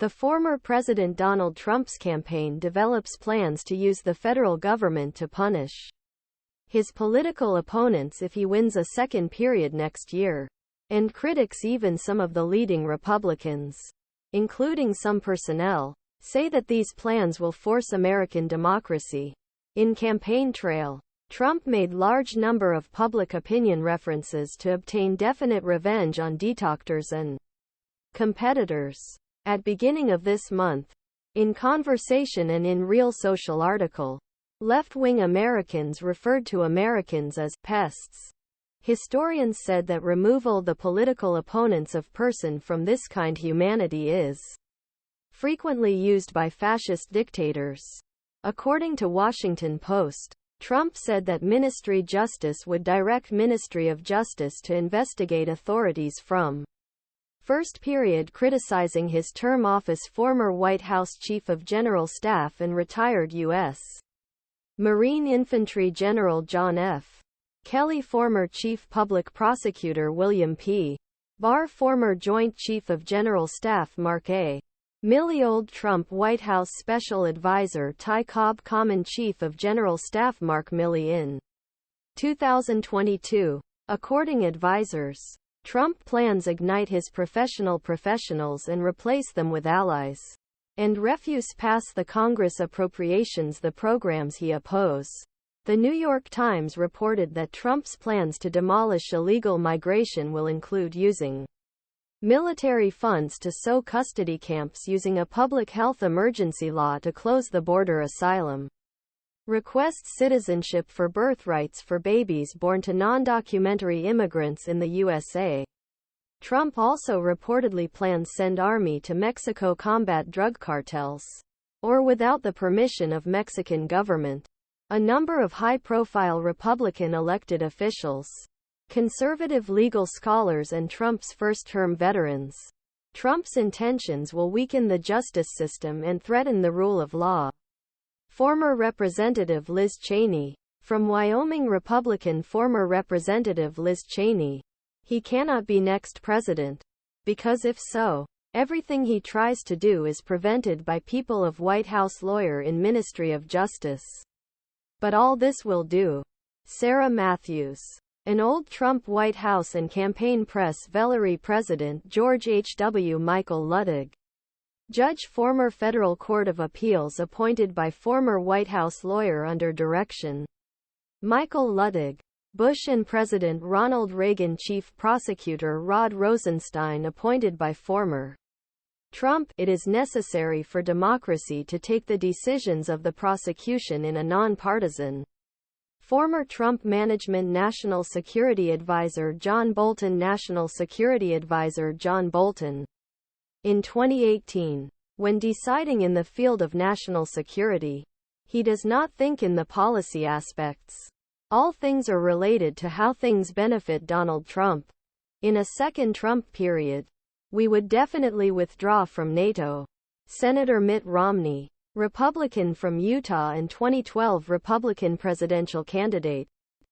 The former President Donald Trump's campaign develops plans to use the federal government to punish his political opponents if he wins a second period next year. And critics, even some of the leading Republicans, including some personnel, say that these plans will force American democracy. In campaign trail, Trump made large number of public opinion references to obtain definite revenge on detoctors and competitors. At beginning of this month, in Conversation and in Real Social article, left-wing Americans referred to Americans as pests. Historians said that removal the political opponents of person from this kind humanity is frequently used by fascist dictators. According to Washington Post, Trump said that Ministry Justice would direct Ministry of Justice to investigate authorities from first period criticizing his term office. Former White House Chief of General Staff and retired U.S. Marine Infantry General John F. Kelly, former Chief Public Prosecutor William P. Barr, former Joint Chief of General Staff Mark A. Milley, old Trump White House Special Advisor Ty Cobb, Common Chief of General Staff Mark Milley in 2022. According advisors, Trump plans ignite his professionals and replace them with allies, and refuse pass the Congress appropriations, the programs he oppose. The New York Times reported that Trump's plans to demolish illegal migration will include using military funds to sow custody camps, using a public health emergency law to close the border, asylum requests, citizenship for birthrights for babies born to non-documentary immigrants in the USA. Trump also reportedly plans send army to Mexico combat drug cartels, or without the permission of Mexican government. A number of high-profile Republican elected officials, conservative legal scholars and Trump's first-term veterans. Trump's intentions will weaken the justice system and threaten the rule of law. Former Representative Liz Cheney. From Wyoming Republican former Representative Liz Cheney. He cannot be next president. Because if so, everything he tries to do is prevented by people of White House lawyer in Ministry of Justice. But all this will do. Sarah Matthews. An old Trump White House and campaign press Vellery President George H.W.Michael Luttig. Judge, former Federal Court of Appeals appointed by former White House lawyer under direction Michael Luttig. Bush and President Ronald Reagan. Chief Prosecutor Rod Rosenstein appointed by former Trump. It is necessary for democracy to take the decisions of the prosecution in a nonpartisan. Former Trump management National Security Advisor John Bolton. National Security Advisor John Bolton. In 2018, when deciding in the field of national security, he does not think in the policy aspects. All things are related to how things benefit Donald Trump. In a second Trump period, we would definitely withdraw from NATO. Senator Mitt Romney, Republican from Utah and 2012 Republican presidential candidate,